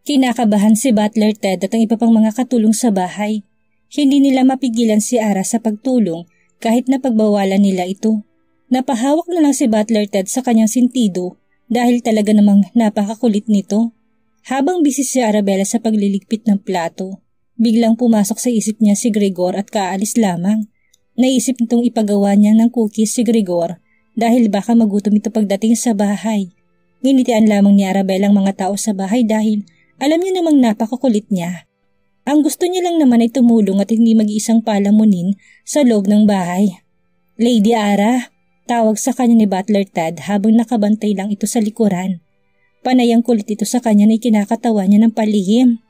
Kinakabahan si Butler Ted at ang iba pang mga katulong sa bahay. Hindi nila mapigilan si Ara sa pagtulong kahit na pagbawalan nila ito. Napahawak na lang si Butler Ted sa kanyang sentido dahil talaga namang napakakulit nito. Habang busy si Arabella sa pagliligpit ng plato, biglang pumasok sa isip niya si Gregor at kaalis lamang. Naisip nitong ipagawa niya ng cookies si Gregor dahil baka magutom ito pagdating sa bahay. Nginitian lamang ni Arabella ang mga tao sa bahay dahil alam niya namang napakakulit niya. Ang gusto niya lang naman ay tumulong at hindi mag-iisang palamunin sa loob ng bahay. "Lady Ara," tawag sa kanya ni Butler Ted habang nakabantay lang ito sa likuran. Panay ang kulit ito sa kanya na ikinakatawa niya ng palihim.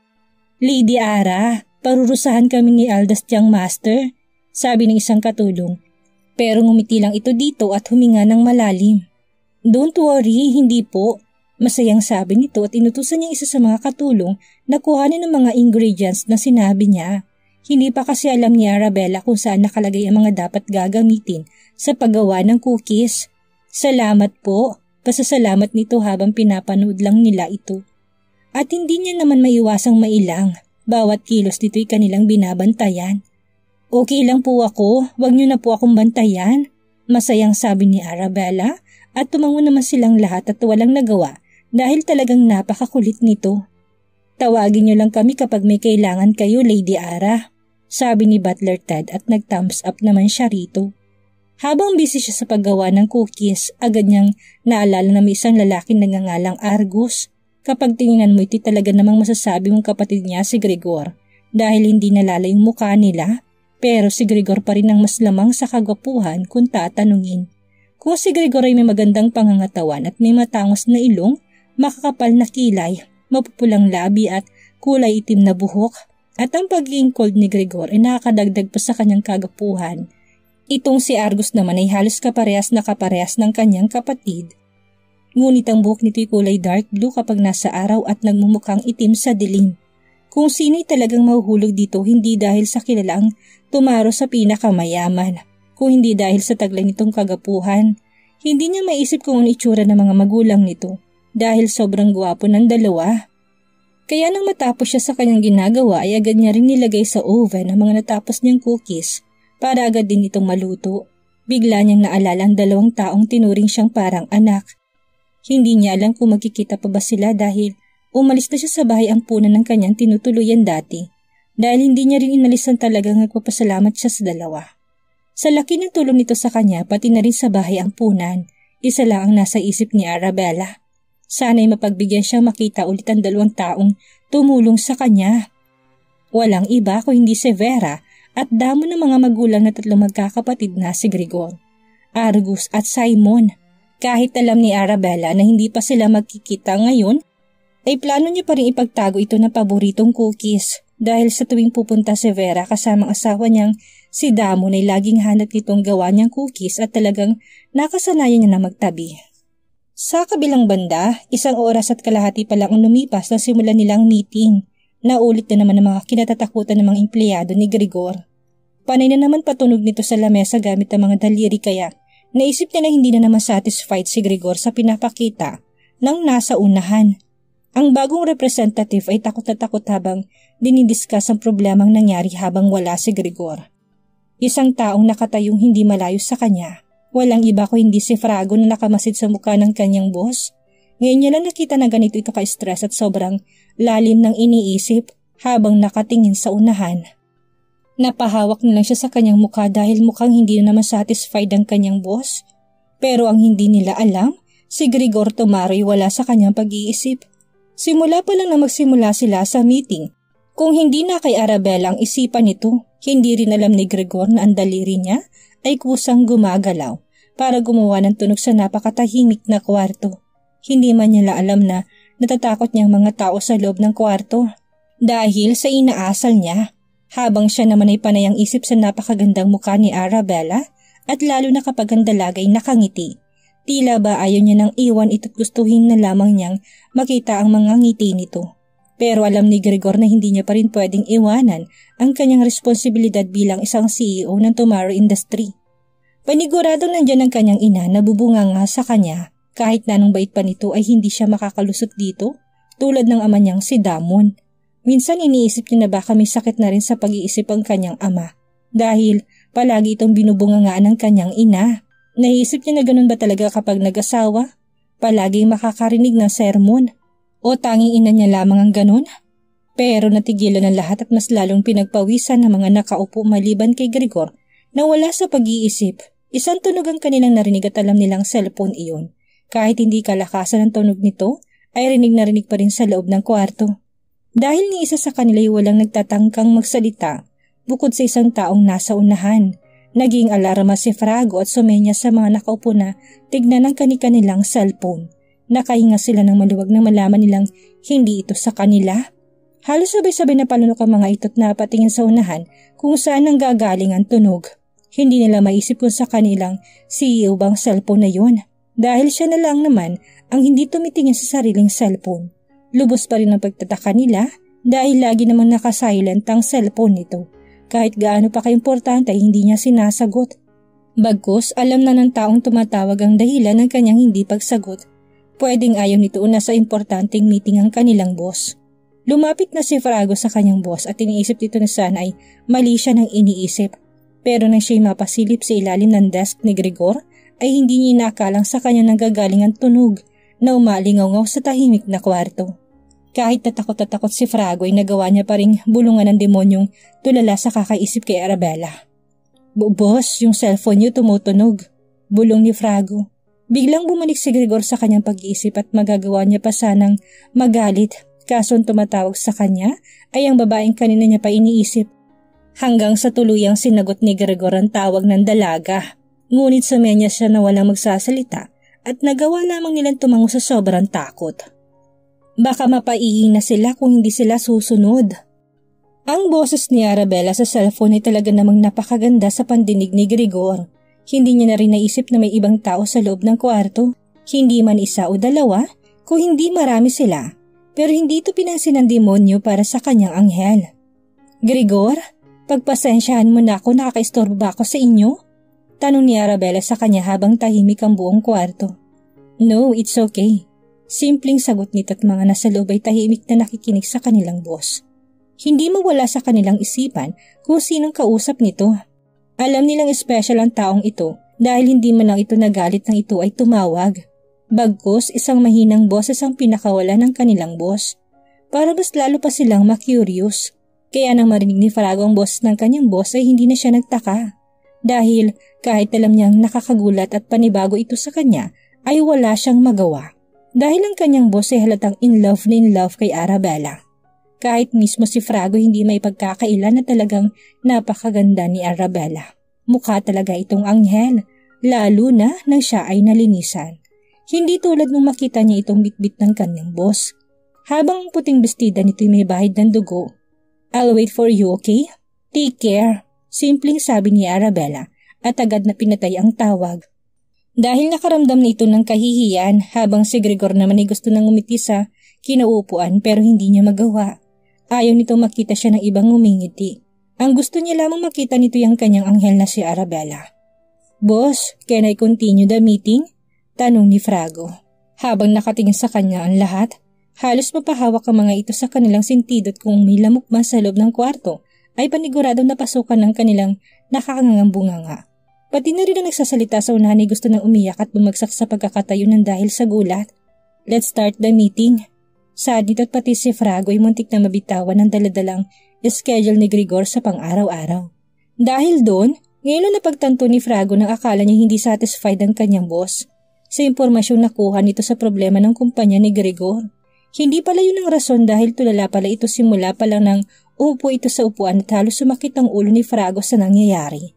"Lady Ara, parurusahan kami ni Aldas Young Master," sabi ng isang katulong. Pero ngumiti lang ito dito at huminga ng malalim. "Don't worry, hindi po." Masayang sabi nito at inutusan niya isa sa mga katulong na kuhanin ng mga ingredients na sinabi niya. Hindi pa kasi alam ni Arabella kung saan nakalagay ang mga dapat gagamitin sa paggawa ng cookies. "Salamat po." Pasasalamat nito habang pinapanood lang nila ito. At hindi niya naman maiwasang mailang. Bawat kilos nito'y kanilang binabantayan. "Okay lang po ako, wag niyo na po akong bantayan." Masayang sabi ni Arabella at tumango naman silang lahat at walang nagawa dahil talagang napakakulit nito. "Tawagin niyo lang kami kapag may kailangan kayo, Lady Ara," sabi ni Butler Ted at nag-thumbs up naman siya rito. Habang busy siya sa paggawa ng cookies, agad niyang naalala na may isang lalaking nagngangalang Argus. Kapag tingnan mo ito talaga namang masasabi mong kapatid niya si Gregor dahil hindi nalala yung mukha nila, pero si Gregor pa rin ang mas lamang sa kagwapuhan kung tatanungin. Kung si Gregor ay may magandang pangangatawan at may matangos na ilong, makakapal na kilay, mapupulang labi at kulay itim na buhok, at ang pagiging cold ni Gregor ay nakakadagdag pa sa kanyang kagapuhan. Itong si Argus naman ay halos kaparehas ng kanyang kapatid. Ngunit ang buhok nito'y kulay dark blue kapag nasa araw at nagmumukhang itim sa dilim. Kung sino'y talagang mahuhulog dito hindi dahil sa kilalaang tumaro sa pinakamayaman, kung hindi dahil sa taglay nitong kagapuhan. Hindi niya maisip kung ano itsura ng mga magulang nito dahil sobrang gwapo ng dalawa. Kaya nang matapos siya sa kanyang ginagawa ay agad niya rin nilagay sa oven ang mga natapos niyang cookies para agad din itong maluto. Bigla niyang naalala ang dalawang taong tinuring siyang parang anak. Hindi niya alam kung magkikita pa ba sila dahil umalis na siya sa bahay ampunan ng kanyang tinutuluyan dati dahil hindi niya rin inalisan talagang nagpapasalamat siya sa dalawa. Sa laki ng tulong nito sa kanya pati na rin sa bahay ampunan, isa lang ang nasa isip ni Arabella. Sana'y mapagbigyan siyang makita ulit ang dalawang taong tumulong sa kanya. Walang iba kung hindi si Vera at damo ng mga magulang na tatlong magkakapatid na si Gregor, Argus at Simon. Kahit alam ni Arabella na hindi pa sila magkikita ngayon, ay plano niya pa rin ipagtago ito na paboritong cookies dahil sa tuwing pupunta si Vera kasamang asawa niyang si Damon ay laging hanap nitong gawa niyang cookies at talagang nakasanayan niya na magtabi. Sa kabilang banda, 1 oras at kalahati pa lang ang lumipas na simulan nilang meeting. Naulit na naman ang mga kinatatakutan ng mga empleyado ni Gregor. Panay na naman patunog nito sa lamesa gamit ang mga daliri kaya naisip niya na hindi na naman satisfied si Gregor sa pinapakita ng nasa unahan. Ang bagong representative ay takot na takot habang dinidiscuss ang problemang nangyari habang wala si Gregor. Isang taong nakatayong hindi malayo sa kanya. Walang iba ko hindi si Frago na nakamasid sa mukha ng kanyang boss. Ngayon niya lang nakita na ganito ito ka-stress at sobrang lalim ng iniisip habang nakatingin sa unahan. Napahawak na lang siya sa kanyang mukha dahil mukhang hindi na naman satisfied ang kanyang boss. Pero ang hindi nila alam, si Gregor tumaroy wala sa kanyang pag-iisip. Simula pa lang na magsimula sila sa meeting. Kung hindi na kay Arabella ang isipan nito, hindi rin alam ni Gregor na ang daliri niya ay kusang gumagalaw para gumawa ng tunog sa napakatahimik na kwarto. Hindi man niya alam na natatakot niyang mga tao sa loob ng kwarto dahil sa inaasal niya. Habang siya naman ay panay ang isip sa napakagandang mukha ni Arabella at lalo na kapag ang dalagay nakangiti. Tila ba ayaw niya nang iwan ito't gustuhin na lamang niyang makita ang mga ngiti nito. Pero alam ni Gregor na hindi niya pa rin pwedeng iwanan ang kanyang responsibilidad bilang isang CEO ng Tomorrow Industry. Paniguradong nandyan ang kanyang ina na bubunganga sa kanya kahit na anong bait pa nito ay hindi siya makakalusot dito tulad ng ama niyang si Damon. Minsan iniisip niya na baka may sakit na rin sa pag-iisip ang kanyang ama dahil palagi itong binubungangaan ng kanyang ina. Naisip niya na ganun ba talaga kapag nag-asawa? Palaging makakarinig ng sermon o tanging ina niya lamang ang ganun? Pero natigilan ng lahat at mas lalong pinagpawisan ng mga nakaupo maliban kay Gregor na wala sa pag-iisip. Isang tunog ang kanilang narinig at alam nilang cellphone iyon. Kahit hindi kalakasan ang tunog nito, ay rinig na rinig pa rin sa loob ng kwarto. Dahil ni isa sa kanila ay walang nagtatangkang magsalita, bukod sa isang taong nasa unahan. Naging alarma si Frago at sumenya sa mga nakaupo na tignan ang kanilang cellphone. Nakahinga sila ng maluwag na malaman nilang hindi ito sa kanila. Halos sabay-sabay na palunok ang mga ito't napatingin sa unahan kung saan ang gagaling ang tunog. Hindi nila maisip kung sa kanilang CEO bang cellphone na yun. Dahil siya na lang naman ang hindi tumitingin sa sariling cellphone. Lubos pa rin ang pagtataka nila dahil lagi namang nakasilent ang cellphone nito. Kahit gaano pa kaimportante ay hindi niya sinasagot. Bagkus alam na ng taong tumatawag ang dahilan ng kanyang hindi pagsagot. Pwedeng ayaw nito una sa importanteng meeting ang kanilang boss. Lumapit na si Frago sa kanyang boss at iniisip dito na sana ay mali siya ng iniisip. Pero nang siya'y mapasilip sa ilalim ng desk ni Gregor ay hindi niya inakalang sa kanya nanggagaling ang tunog na umalingaw-ngaw sa tahimik na kwarto. Kahit natakot si Frago ay nagawa niya pa ring bulungan ng demonyong tulala sa kakaisip kay Arabella. Boss, yung cellphone niyo tumutunog. Bulong ni Frago. Biglang bumalik si Gregor sa kanyang pag-iisip at magagawa niya pa sanang magalit. Kaso tumatawag sa kanya ay ang babaeng kanina niya pa iniisip. Hanggang sa tuluyang sinagot ni Gregor ang tawag ng dalaga. Ngunit sumenya siya na walang magsasalita at nagawa lamang nilang tumango sa sobrang takot. Baka mapaiing na sila kung hindi sila susunod. Ang boses ni Arabella sa cellphone ay talaga namang napakaganda sa pandinig ni Gregor. Hindi niya na rin naisip na may ibang tao sa loob ng kwarto. Hindi man isa o dalawa, kung hindi marami sila. Pero hindi ito pinansin ng demonyo para sa kanyang anghel. Gregor, pagpasensyahan mo na ako, nakakaistorbo ba ako sa inyo? Tanong ni Arabella sa kanya habang tahimik ang buong kwarto. No, it's okay. Simpleng sagot nito at mga nasa loob ay tahimik na nakikinig sa kanilang boss. Hindi mawala sa kanilang isipan kung sinong kausap nito. Alam nilang special ang taong ito dahil hindi man lang ito nagalit nang ito ay tumawag. Bagkus isang mahinang boses ang pinakawala ng kanilang boss. Para mas lalo pa silang ma-curious. Kaya nang marinig ni Frago ang boses ng kanyang boss ay hindi na siya nagtaka. Dahil kahit alam niyang nakakagulat at panibago ito sa kanya ay wala siyang magawa. Dahil ang kanyang boss ay halatang in love kay Arabella. Kahit mismo si Frago hindi may pagkakaila na talagang napakaganda ni Arabella. Mukha talaga itong anghel, lalo na nang siya ay nalinisan. Hindi tulad nung makita niya itong bitbit ng kanyang boss. Habang puting bestida nito'y may bahid ng dugo. I'll wait for you, okay? Take care. Simpleng sabi ni Arabella at agad na pinatay ang tawag. Dahil nakaramdam na ito ng kahihiyan habang si Gregor naman ay gusto nang umiti sa kinauupuan pero hindi niya magawa. Ayaw nito makita siya ng ibang umingiti. Ang gusto niya lamang makita nito yung kanyang anghel na si Arabella. Boss, can I continue the meeting? Tanong ni Frago. Habang nakatingin sa kanya ang lahat, halos mapahawak ang mga ito sa kanilang sintidot kung may lamok man sa loob ng kwarto ay paniguradong napasukan ng kanilang nakakangangang bunganga. Pati na rin ang nagsasalita sa unahan ay gusto nang umiyak at bumagsak sa pagkakatayo ng dahil sa gulat. Let's start the meeting. Sad nito at pati si Frago ay muntik na mabitawan ng daladalang schedule ni Gregor sa pang-araw-araw. Dahil doon, ngayon na napagtanto ni Frago na akala niya hindi satisfied ang kanyang boss sa impormasyong nakuha nito sa problema ng kumpanya ni Gregor. Hindi pala yun ang rason dahil tulala pala ito simula pa lang nang uupo ito sa upuan at halos sumakit ang ulo ni Frago sa nangyayari.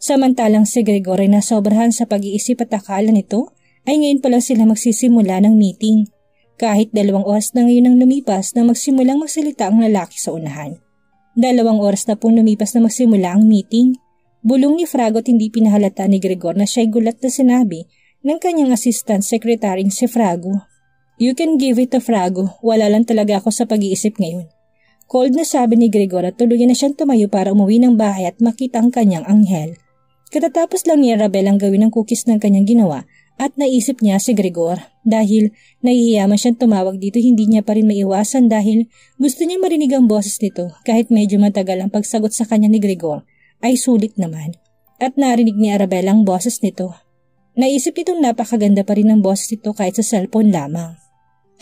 Samantalang si Gregor ay nasobrahan sa pag-iisip at akala nito ay ngayon pa lang sila magsisimula ng meeting. Kahit 2 oras na ngayon ang lumipas na magsimulang magsalita ang lalaki sa unahan. 2 oras na pong lumipas na magsimula ang meeting. Bulong ni Frago at hindi pinahalata ni Gregor na siya'y gulat na sinabi ng kanyang assistant secretary si Frago. You can give it to Frago, wala lang talaga ako sa pag-iisip ngayon. Cold na sabi ni Gregor at tuluyan na siyang tumayo para umuwi ng bahay at makita ang kanyang anghel. Katatapos lang ni Arabella ang gawin ng cookies ng kanyang ginawa At naisip niya si Gregor dahil nahihiyaman siyang tumawag dito, hindi niya pa rin maiwasan dahil gusto niya marinig ang boses nito kahit medyo matagal ang pagsagot sa kanya ni Gregor ay sulit naman. At narinig ni Arabella ang boses nito. Naisip nitong napakaganda pa rin ang boses nito kahit sa cellphone lamang.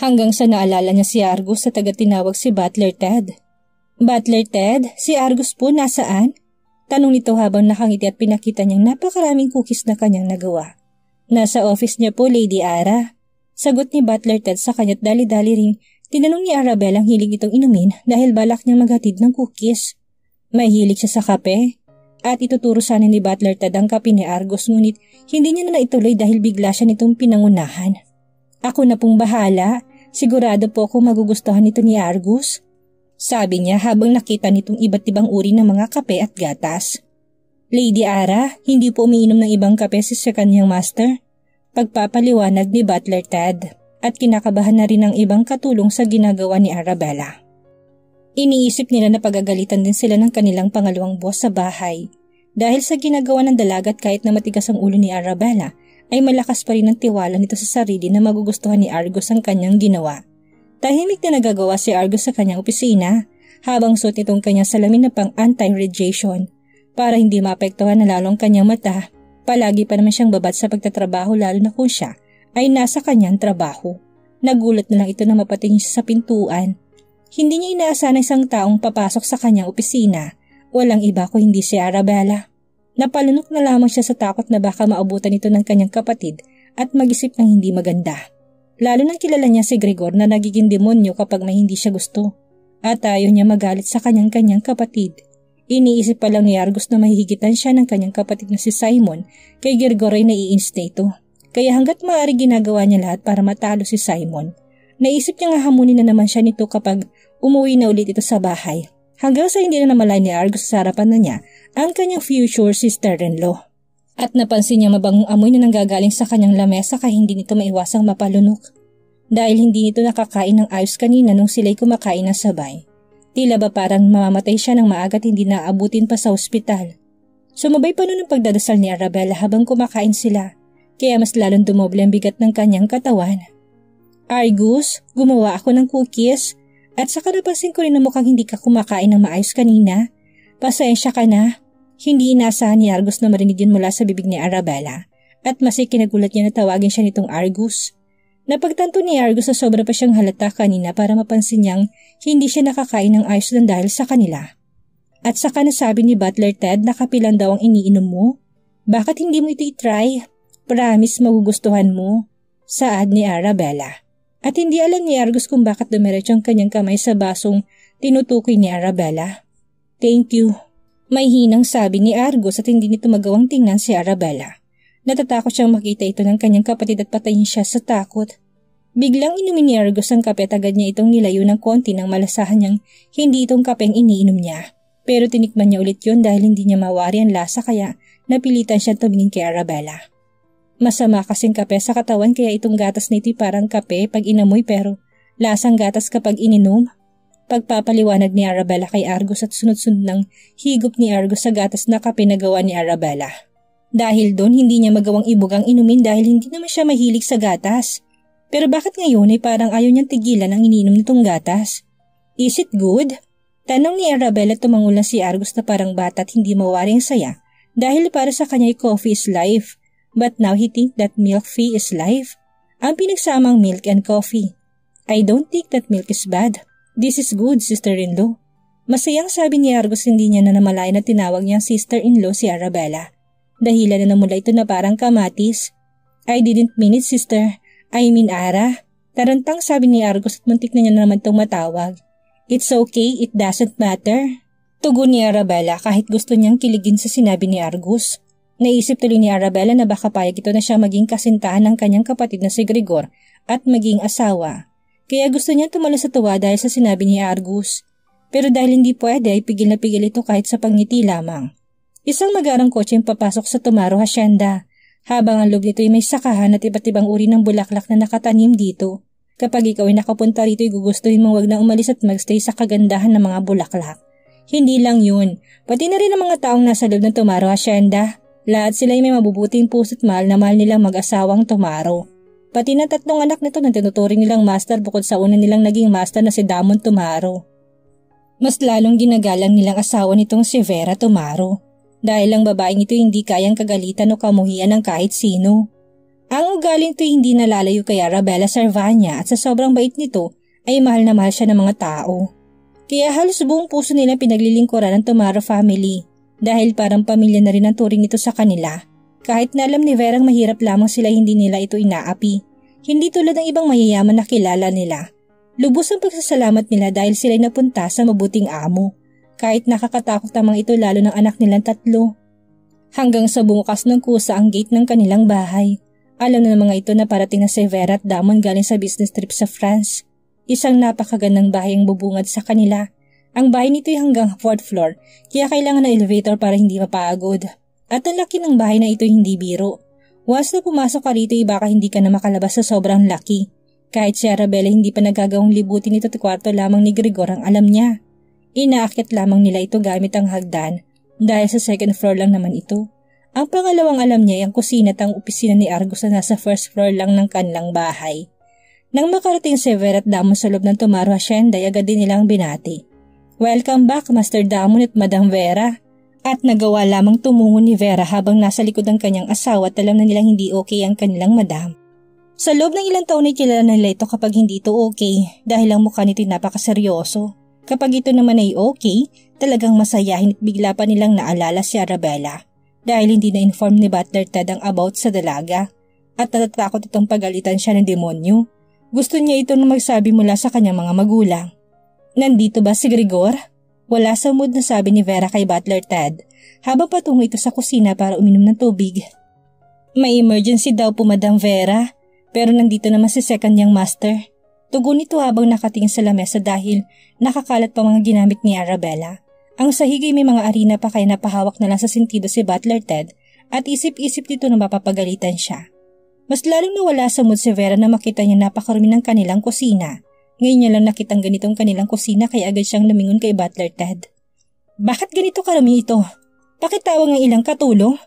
Hanggang sa naalala niya si Argus sa taga-tinawag si Butler Ted. Butler Ted, si Argus po nasaan? Tanong nito habang nakangiti at pinakita niyang napakaraming cookies na kanyang nagawa. Nasa office niya po, Lady Ara. Sagot ni Butler Ted sa kanya't dali-dali ring tinanong ni Arabella ang hilig itong inumin dahil balak niyang maghatid ng cookies. Mahilig siya sa kape at ituturo sana ni Butler Ted ang kape ni Argus ngunit hindi niya na naituloy dahil bigla siya nitong pinangunahan. Ako na pong bahala, sigurado po ako magugustuhan nito ni Argus. Sabi niya habang nakita nitong iba't ibang uri ng mga kape at gatas. Lady Ara, hindi po umiinom ng ibang kape sa kanyang master. Pagpapaliwanag ni Butler Ted at kinakabahan na rin ang ibang katulong sa ginagawa ni Arabella. Iniisip nila na pagagalitan din sila ng kanilang pangalawang boss sa bahay. Dahil sa ginagawa ng dalagat kahit na matigas ang ulo ni Arabella, ay malakas pa rin ang tiwala nito sa sarili na magugustuhan ni Argus ang kanyang ginawa. Tahimik na nagagawa si Argus sa kanyang opisina habang suot nitong kanyang salamin na pang anti-radiation. Para hindi maapektuhan na lalong kanyang mata, palagi pa naman siyang babat sa pagtatrabaho lalo na kung siya ay nasa kanyang trabaho. Nagulat na lang ito na mapatingin siya sa pintuan. Hindi niya inaasahan na isang taong papasok sa kanyang opisina. Walang iba ko hindi si Arabella. Napalunok na lamang siya sa takot na baka maabutan ito ng kanyang kapatid at mag-isip ng hindi maganda. Lalo nang kilala niya si Gregor na nagiging demonyo kapag may hindi siya gusto. At ayaw niya magalit sa kanyang kapatid. Iniisip pa lang ni Argus na mahihigitan siya ng kanyang kapatid na si Simon kay Gregor ay naiinis na ito. Kaya hanggat maaari ginagawa niya lahat para matalo si Simon. Naisip niya nga hamunin na naman siya nito kapag umuwi na ulit ito sa bahay. Hanggang sa hindi na namalay ni Argus sa harapan na niya ang kanyang future sister-in-law. At napansin niya mabangong amoy na nanggagaling sa kanyang lamesa kaya hindi nito maiwasang mapalunok. Dahil hindi nito nakakain ng ayos kanina nung sila'y kumakain ng sabay. Tila ba parang mamamatay siya ng maaga at hindi naabutin pa sa ospital. Sumabay pa noon ang pagdadasal ni Arabella habang kumakain sila, kaya mas lalong dumoble ang bigat ng kanyang katawan. Argus, gumawa ako ng cookies at saka napansin ko rin na mukhang hindi ka kumakain ng maayos kanina. Pasensya ka na. Hindi inaasahan ni Argus na marinig yun mula sa bibig ni Arabella at mas ikinagulat niya na tawagin siya nitong Argus. Napagtanto ni Argus na sobra pa siyang halata kanina para mapansin niyang hindi siya nakakain ng ayos lang dahil sa kanila. At saka nasabi ni Butler Ted na kapilang daw ang iniinom mo. Bakit hindi mo ito itry? Promise magugustuhan mo. Saad ni Arabella. At hindi alam ni Argus kung bakit dumiretso ang kanyang kamay sa basong tinutukoy ni Arabella. Thank you. May hinang sabi ni Argus at hindi nito magawang tingnan si Arabella. Natatakot siyang makita ito ng kanyang kapatid at patayin siya sa takot. Biglang inumin ni Argus ang kape at agad niya itong nilayo ng konti nang malasahan niyang hindi itong kapeng iniinom niya. Pero tinikman niya ulit yun dahil hindi niya mawari ang lasa kaya napilitan siya tumingin kay Arabella. Masama kasing kape sa katawan kaya itong gatas na ito'y parang kape pag inamoy pero lasang gatas kapag ininom. Pagpapaliwanag ni Arabella kay Argus at sunod-sunod ng higop ni Argus sa gatas na kape na gawa ni Arabella. Dahil doon hindi niya magawang ibugang inumin dahil hindi naman siya mahilig sa gatas. Pero bakit ngayon ay parang ayaw niyang tigilan ang iniinom nitong gatas? Is it good? Tanong ni Arabella tumangulan si Argus na parang bata at hindi mawari ang saya dahil para sa kanya coffee is life. But now he think that milk tea is life. Ang pinagsamang milk and coffee. I don't think that milk is bad. This is good, sister-in-law. Masayang sabi ni Argus hindi niya na namalayan na tinawag niyang sister-in-law si Arabella. Dahilan na namula ito na parang kamatis. I didn't mean it, sister. I mean Ara. Tarantang sabi ni Argus at muntik na niya na naman itong matawag. It's okay, it doesn't matter. Tugon ni Arabella kahit gusto niyang kiligin sa sinabi ni Argus. Naisip tuloy ni Arabella na baka payag ito na siya maging kasintahan ng kanyang kapatid na si Gregor at maging asawa. Kaya gusto niya tumalo sa tuwa dahil sa sinabi ni Argus. Pero dahil hindi pwede ay pigil na pigil ito kahit sa pangngiti lamang. Isang magarang kotse ang papasok sa Tomaro Hacienda. Habang ang loob nito ay may sakahan at iba't ibang uri ng bulaklak na nakatanim dito. Kapag ikaw ay nakapunta rito ay gugustuhin mong wag na umalis at magstay sa kagandahan ng mga bulaklak. Hindi lang yun, pati na rin ang mga taong nasa loob ng Tomaro Hacienda. Lahat sila ay may mabubuting puso't mahal na mahal nilang mag-asawang Tumaro. Pati na 3 anak nito na tinuturing nilang master bukod sa una nilang naging master na si Damon Tumaro. Mas lalong ginagalang nilang asawa nitong si Vera Tumaro dahil ang babaeng ito hindi kayang kagalitan o kamuhian ng kahit sino. Ang ugaling ito hindi nalalayo kay Arabella Sarvania at sa sobrang bait nito ay mahal na mahal siya ng mga tao. Kaya halos buong puso nila pinaglilingkuran ng Tumaro family dahil parang pamilya na rin ang turing nito sa kanila. Kahit na alam ni Verang mahirap lamang sila hindi nila ito inaapi. Hindi tulad ng ibang mayayaman na kilala nila. Lubos ang pagsasalamat nila dahil sila'y napunta sa mabuting amo. Kahit nakakatakot ang mga ito lalo ng anak nilang 3. Hanggang sa bumukas ng kusa ang gate ng kanilang bahay. Alam na ng mga ito na parating na si Vera at Damon galing sa business trip sa France. Isang napakagandang bahay ang bubungad sa kanila. Ang bahay nito ay hanggang 4th floor, kaya kailangan ng elevator para hindi mapagod. At ang laki ng bahay na ito hindi biro. Once na pumasok ka rito ay baka hindi ka na makalabas sa sobrang laki. Kahit si Arabella hindi pa nagagawang libutin ito at kwarto lamang ni Gregor ang alam niya. Inaakit lamang nila ito gamit ang hagdan dahil sa 2nd floor lang naman ito. Ang pangalawang alam niya ay ang kusina at ang opisina ni Argus na nasa 1st floor lang ng kanilang bahay. Nang makarating si Vera at Damon sa loob ng Tumaro Hacienda ay agad din nilang binati. "Welcome back, Master Damon at Madam Vera." At nagawa lamang tumungo ni Vera habang nasa likod ng kanyang asawa at alam na nilang hindi okay ang kanilang madam. Sa loob ng ilang taon ay kilala nila ito kapag hindi ito okay dahil ang mukha nito ay napakaseryoso. Kapag ito naman ay okay, talagang masayahin at bigla pa nilang naalala si Arabella. Dahil hindi na-inform ni Butler Ted ang about sa dalaga at natatakot itong pagalitan siya ng demonyo. Gusto niya ito na magsabi mula sa kanyang mga magulang. "Nandito ba si Gregor?" Wala sa mood na sabi ni Vera kay Butler Ted habang patungo ito sa kusina para uminom ng tubig. "May emergency daw po, Madam Vera, pero nandito naman si second niyang master." Tugon nito habang nakatingin sa lamesa dahil nakakalat pa mga ginamit ni Arabella. Ang sahig ay may mga arena pa kaya napahawak na lang sa sentido si Butler Ted at isip-isip dito na mapapagalitan siya. Mas lalong nawala sa mood si Vera na makita niya napakarumi ng kanilang kusina. Ngayon niya lang nakitang ganitong kanilang kusina kaya agad siyang lumingon kay Butler Ted. "Bakit ganito karami ito? Pakitawag ng ilang katulong?"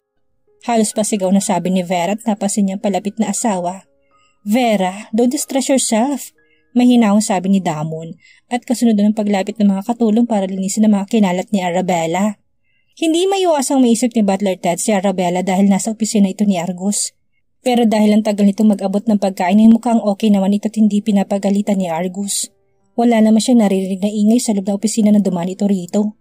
Halos pasigaw na sabi ni Vera at napasin niyang palapit na asawa. "Vera, don't distress yourself." Mahinahong sabi ni Damon at kasunod ng paglapit ng mga katulong para linisin ang mga kinalat ni Arabella. Hindi maiwasang maisip ni Butler Ted si Arabella dahil nasa opisina ito ni Argus. Pero dahil ang tagal nito mag-abot ng pagkain ay mukhang okay naman ito at hindi pinapagalitan ni Argus. Wala naman siya naririnig na ingay sa loob ng opisina na dumaan ito rito.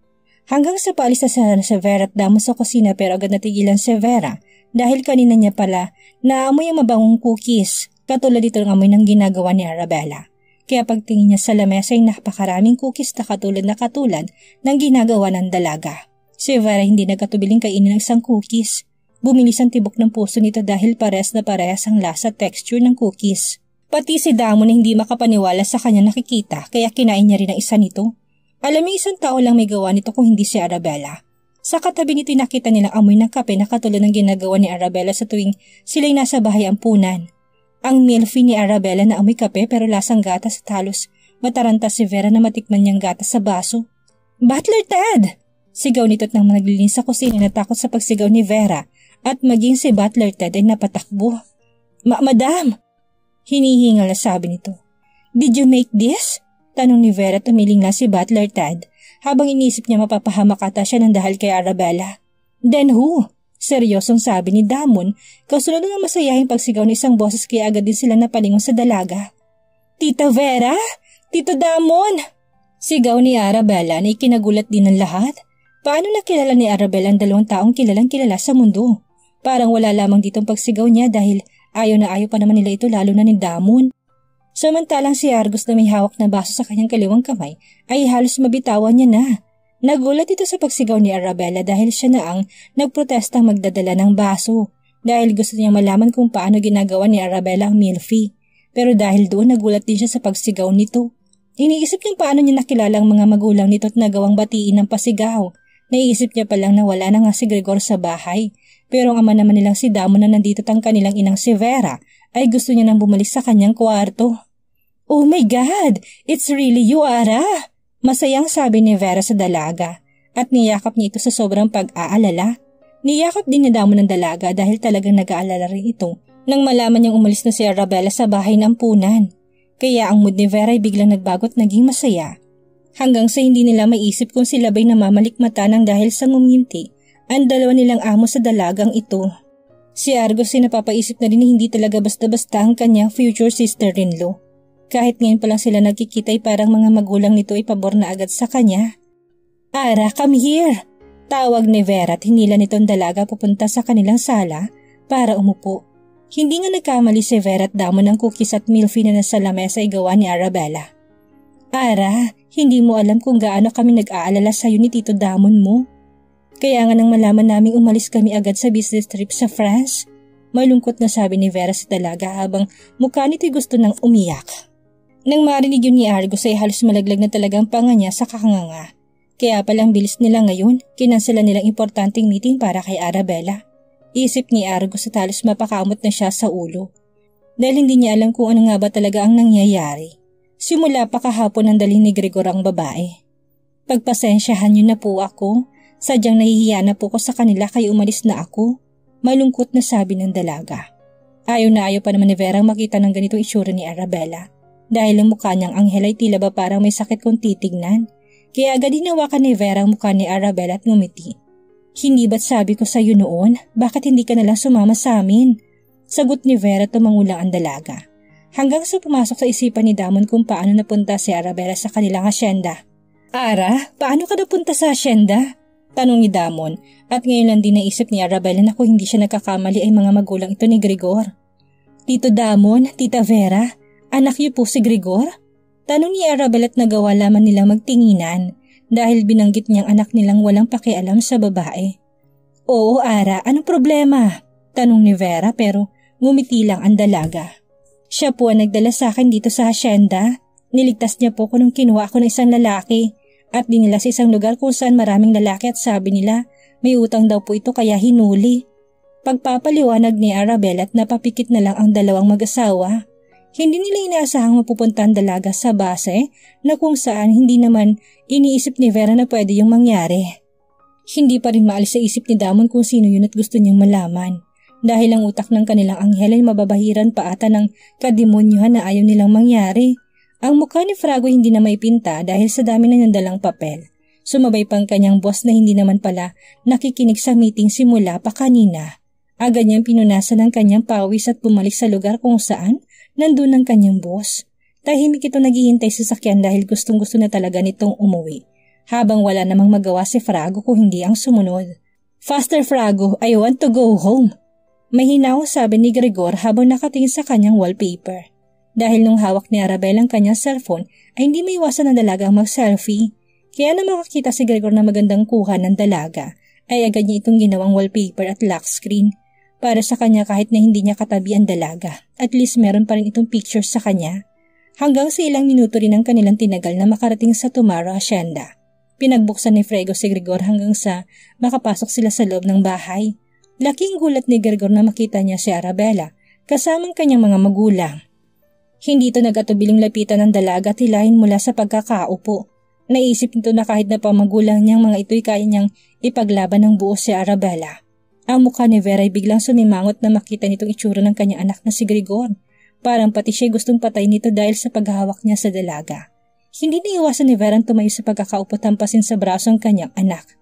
Hanggang sa paalis na si Vera at Damon sa kusina pero agad natigilan si Vera dahil kanina niya pala naamoy ang mabangong cookies katulad ito ng amoy ng ginagawa ni Arabella. Kaya pagtingin niya sa lamesa ay napakaraming cookies na katulad ng ginagawa ng dalaga. Si Vera hindi nagkatubiling kainin ng isang cookies. Bumilis ang tibok ng puso nito dahil parehas na parehas ang lasa at texture ng cookies. Pati si Damon na hindi makapaniwala sa kanya nakikita kaya kinain niya rin ang isa nito. Alam mo isang tao lang may gawa nito kung hindi si Arabella. Sa katabi nito nakita nilang amoy ng kape na katulad ng ginagawa ni Arabella sa tuwing sila'y nasa bahay ampunan. Ang milfy ni Arabella na amoy kape pero lasang gatas at halos mataranta si Vera na matikman niyang gatas sa baso. "Butler Ted!" Sigaw nito at nang naglilinis sa kusina natakot sa pagsigaw ni Vera at maging si Butler Ted ay napatakbo. Madam!" Hinihingal na sabi nito. "Did you make this?" Tanong ni Vera at umiling lang si Butler Ted habang iniisip niya mapapahamak ata siya ng dahil kay Arabella. "Then who?" Seryosong sabi ni Damon, kasunod ng masayahing pagsigaw ng isang boses kaya agad din sila napalingon sa dalaga. "Tita Vera! Tito Damon!" Sigaw ni Arabella na ikinagulat din ng lahat. Paano nakilala ni Arabella ang 2 taong kilalang kilala sa mundo? Parang wala lamang ditong pagsigaw niya dahil ayaw na ayaw pa naman nila ito lalo na ni Damon. Samantalang si Argus na may hawak na baso sa kanyang kaliwang kamay ay halos mabitawan niya na. Nagulat ito sa pagsigaw ni Arabella dahil siya na ang nagprotestang magdadala ng baso dahil gusto niya malaman kung paano ginagawa ni Arabella ang milfy. Pero dahil doon nagulat din siya sa pagsigaw nito. Iniisip niya paano niya nakilala ang mga magulang nito at nagawang batiin ng pasigaw. Naiisip niya palang na wala na nga si Gregor sa bahay. Pero ang ama naman nilang si Damon na nandito ang kanilang inang si Vera ay gusto niya nang bumalik sa kanyang kwarto. "Oh my God! It's really you, Ara!" Masayang sabi ni Vera sa dalaga at niyakap niya ito sa sobrang pag-aalala. Niyakap din niya Damon ng dalaga dahil talagang nag-aalala rin ito nang malaman niyang umalis na si Arabella sa bahay ng ampunan. Kaya ang mood ni Vera ay biglang nagbago at naging masaya. Hanggang sa hindi nila maisip kung sila ba'y namamalikmata ng dahil sa nguminti ang dalawa nilang amo sa dalagang ito. Si Argos ay napapaisip na rin na hindi talaga basta-basta ang kanyang future sister-in-law. Kahit ngayon pa lang sila nagkikita ay parang mga magulang nito ay pabor na agad sa kanya. "Ara, come here!" Tawag ni Vera at hinila nitong dalaga pupunta sa kanilang sala para umupo. Hindi nga nagkamali si Vera at Damon ng cookies at milfy na nasa lamesa ay gawa ni Arabella. "Ara, hindi mo alam kung gaano kami nag-aalala sa'yo ni Tito Damon mo. Kaya nga nang malaman naming umalis kami agad sa business trip sa France." Malungkot na sabi ni Vera sa dalaga habang mukha nito'y gusto nang umiyak. Nang marinig yun ni Argos ay halos malaglag na talagang panga niya sa kakanganga. Kaya palang bilis nila ngayon, kinansela nilang importanteng meeting para kay Arabella. Isip ni Argos at halos mapakamot na siya sa ulo. Dahil hindi niya alam kung ano nga ba talaga ang nangyayari. Simula pa kahapon ang daling ni Gregor ang babae. "Pagpasensyahan niyo na po ako. Sadyang nahihiya na po ko sa kanila kaya umalis na ako." Malungkot na sabi ng dalaga. Ayaw na ayaw pa naman ni Vera makita ng ganitong itsura ni Arabella. Dahil ang mukha niyang anghel ay tila ba parang may sakit kung titignan. Kaya agad hinawakan ni Vera ang mukha ni Arabella at ngumiti. "Hindi ba't sabi ko sa'yo noon? Bakit hindi ka nalang sumama sa amin?" Sagot ni Vera tumangulang ang dalaga. Hanggang sa pumasok sa isipan ni Damon kung paano napunta si Arabella sa kanilang asyenda. "Ara, paano ka napunta sa asyenda?" Tanong ni Damon at ngayon lang din naisip ni Arabella na kung hindi siya nagkakamali ay mga magulang ito ni Gregor. "Tito Damon, Tita Vera, anak niyo po si Gregor?" Tanong ni Arabella at nagawa lamang nilang magtinginan dahil binanggit niyang anak nilang walang pakialam sa babae. "Oo, Ara, anong problema?" Tanong ni Vera pero ngumiti lang ang dalaga. "Siya po ang nagdala sa akin dito sa hasyenda. Niligtas niya po ko nung kinuha ako ng isang lalaki at dinala sa isang lugar kung saan maraming lalaki at sabi nila may utang daw po ito kaya hinuli." Pagpapaliwanag ni Arabella at napapikit na lang ang dalawang mag-asawa. Hindi nila inaasahang mapupunta ang dalaga sa base na kung saan hindi naman iniisip ni Vera na pwede yung mangyari. Hindi pa rin maalis sa isip ni Damon kung sino yun at gusto niyang malaman. Dahil ang utak ng kanilang anghel ay mababahiran pa ata ng kademonyuhan na ayaw nilang mangyari. Ang mukha ni Frago hindi na maipinta dahil sa dami na niyang dalang papel. Sumabay pang kanyang boss na hindi naman pala nakikinig sa meeting simula pa kanina. Agad niyang pinunasan ng kanyang pawis at bumalik sa lugar kung saan nandun ang kanyang boss. Tahimik ito naghihintay sa sakyan dahil gustong-gusto na talaga nitong umuwi. Habang wala namang magawa si Frago kung hindi ang sumunod. "Faster Frago, I want to go home." Mahinaw sabi ni Gregor habang nakatingin sa kanyang wallpaper. Dahil nung hawak ni Arabella ang kanyang cellphone ay hindi maiwasan ng dalagang mag-selfie. Kaya na makakita si Gregor na magandang kuha ng dalaga ay agad niya itong ginawang wallpaper at lock screen. Para sa kanya kahit na hindi niya katabi ang dalaga, at least meron pa rin itong picture sa kanya. Hanggang sa ilang minuto rin ang kanilang tinagal na makarating sa Tomaro Hacienda. Pinagbuksan ni Frego si Gregor hanggang sa makapasok sila sa loob ng bahay. Laking gulat ni Gregor na makita niya si Arabella kasamang kanyang mga magulang. Hindi ito nag-atubiling lapitan ng dalaga at hilahin mula sa pagkakaupo. Naisip nito na kahit na pamagulang niyang mga ito'y kaya niyang ipaglaban ng buo si Arabella. Ang mukha ni Vera ay biglang sumimangot na makita nitong itsura ng kanyang anak na si Gregor. Parang pati siya gustong patay nito dahil sa paghahawak niya sa dalaga. Hindi naiwasan ni Vera tumayo sa pagkakaupo tampasin sa braso ang kanyang anak.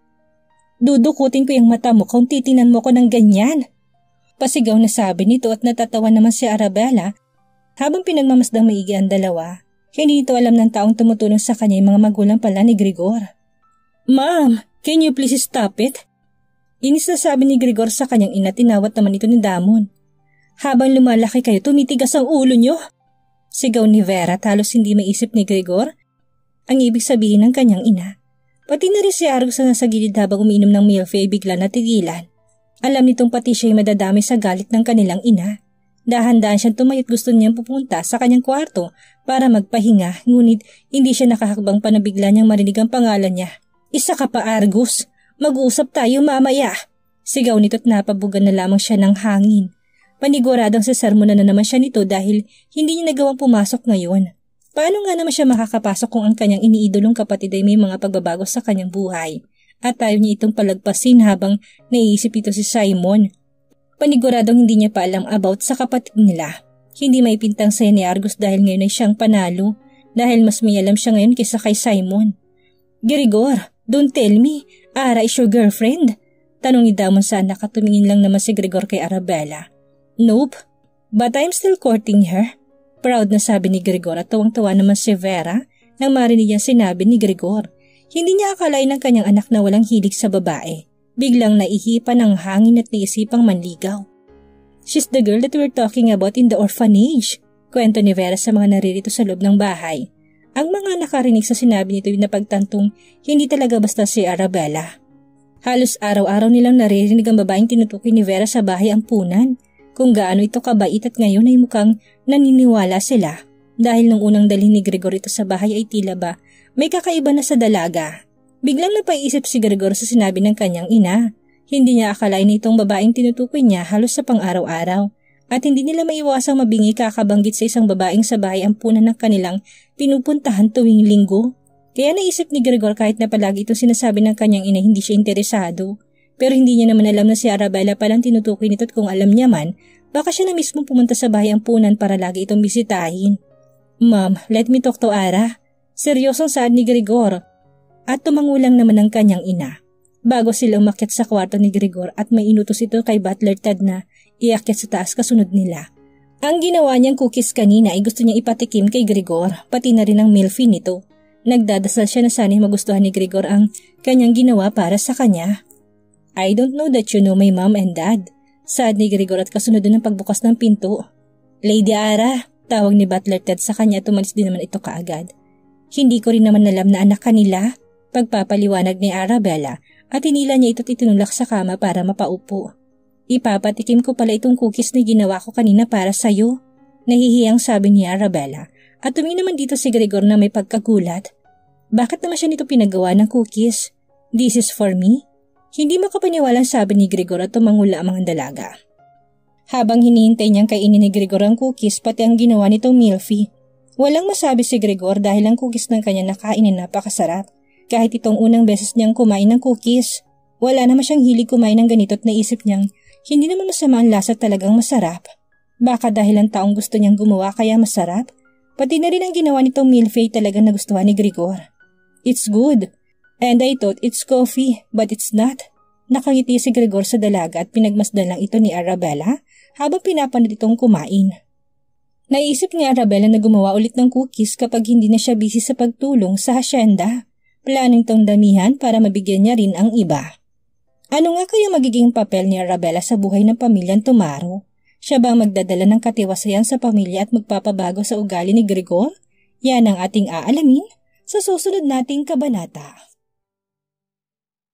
"Dudukutin ko yung mata mo kung titingnan mo ko ng ganyan." Pasigaw na sabi nito at natatawa naman si Arabella habang pinagmamasdang maigi ang dalawa. Hindi ito alam ng taong tumutulong sa kanya yung mga magulang pala ni Gregor. "Ma'am, can you please stop it?" Inis na sabi ni Gregor sa kanyang ina, tinawat naman ito ni Damon. "Habang lumalaki kayo, tumitigas ang ulo nyo." Sigaw ni Vera, halos hindi maisip ni Gregor ang ibig sabihin ng kanyang ina. Pati na rin si Argos na nasa gilid habang umiinom ng milfy ay bigla natigilan. Alam nitong pati siya ay madadami sa galit ng kanilang ina. Dahan-dahan siyang tumayo at gusto niyang pupunta sa kanyang kwarto para magpahinga, ngunit hindi siya nakahakbang pa na bigla niyang marinig ang pangalan niya. "Isa ka pa, Argos! Mag-uusap tayo mamaya." Sigaw nito at napabugan na lamang siya ng hangin. Paniguradang sa sermon na naman siya nito dahil hindi niya nagawang pumasok ngayon. Paano nga naman siya makakapasok kung ang kanyang iniidolong kapatid ay may mga pagbabago sa kanyang buhay at ayaw niya itong palagpasin habang naiisip ito si Simon. Paniguradong hindi niya pa alam about sa kapatid nila. Hindi maipintang sa'yo ni Argus dahil ngayon ay siyang panalo dahil mas may alam siya ngayon kaysa kay Simon. Gregor, don't tell me, Ara is your girlfriend? Tanong ni Damon sa anak at tumingin lang naman si Gregor kay Arabella. Nope, but I'm still courting her. Proud na sabi ni Gregor at tawang-tawa naman si Vera nang marinig niyang sinabi ni Gregor. Hindi niya akalain ng kanyang anak na walang hilig sa babae. Biglang naihipan ng hangin at naisipang manligaw. She's the girl that we're talking about in the orphanage. Kwento ni Vera sa mga naririto sa loob ng bahay. Ang mga nakarinig sa sinabi nito ay napagtantong hindi talaga basta si Arabella. Halos araw-araw nilang naririnig ang babaeng tinutukoy ni Vera sa bahay ampunan. Kung gaano ito kabait at ngayon ay mukhang naniniwala sila. Dahil nung unang dalhin ni Gregor ito sa bahay ay tila ba may kakaiba na sa dalaga. Biglang napaisip si Gregor sa sinabi ng kanyang ina. Hindi niya akalain na itong babaeng tinutukoy niya halos sa pang-araw-araw. At hindi nila maiwasang mabingi kakabanggit sa isang babaeng sa bahay ampunan ng kanilang pinupuntahan tuwing linggo. Kaya naisip ni Gregor kahit na palagi itong sinasabi ng kanyang ina hindi siya interesado. Pero hindi niya naman alam na si Arabella palang tinutukoy nito at kung alam niya man, baka siya na mismo pumunta sa bahay ampunan para lagi itong bisitahin. Mom, let me talk to Ara. Seryosong saad ni Gregor. At tumangulang naman ang kanyang ina. Bago sila umakyat sa kwarto ni Gregor at may inutos ito kay Butler Ted na iakyat sa taas kasunod nila. Ang ginawa niyang cookies kanina ay gusto niyang ipatikim kay Gregor, pati na rin ang milfy nito. Nagdadasal siya na sana'y magustuhan ni Gregor ang kanyang ginawa para sa kanya. I don't know that you know my mom and dad. Saad ni Gregor at kasunod ng pagbukas ng pinto. Lady Ara, tawag ni Butler Ted sa kanya at tumalis din naman ito kaagad. Hindi ko rin naman alam na anak kanila. Pagpapaliwanag ni Arabella at hinila niya ito't itinulak sa kama para mapaupo. Ipapatikim ko pala itong cookies na ginawa ko kanina para sa'yo. Nahihiyang sabi ni Arabella at tumingin naman dito si Gregor na may pagkagulat. Bakit naman siya nito pinagawa ng cookies? This is for me? Hindi makapaniwalang sabi ni Gregor at tumangula ang mga dalaga. Habang hinihintay niyang kainin ni Gregor ang cookies pati ang ginawa nitong milfy, walang masabi si Gregor dahil ang cookies ng kanya nakain ay napakasarap. Kahit itong unang beses niyang kumain ng cookies, wala naman siyang hilig kumain ng ganito at naisip niyang hindi naman masama ang lasa talagang masarap. Baka dahil ang taong gusto niyang gumawa kaya masarap, pati na rin ang ginawa nitong milfy talagang nagustuhan ni Gregor. It's good. And I thought it's coffee, but it's not. Nakangiti si Gregor sa dalaga at pinagmasdan lang ito ni Arabella habang pinapanood itong kumain. Naisip ni Arabella na gumawa ulit ng cookies kapag hindi na siya busy sa pagtulong sa hasyenda. Planong itong damihan para mabigyan niya rin ang iba. Ano nga kaya magiging papel ni Arabella sa buhay ng pamilyang Tumaro? Siya ba ang magdadala ng katiwasayan sa pamilya at magpapabago sa ugali ni Gregor? Yan ang ating aalamin sa susunod nating kabanata.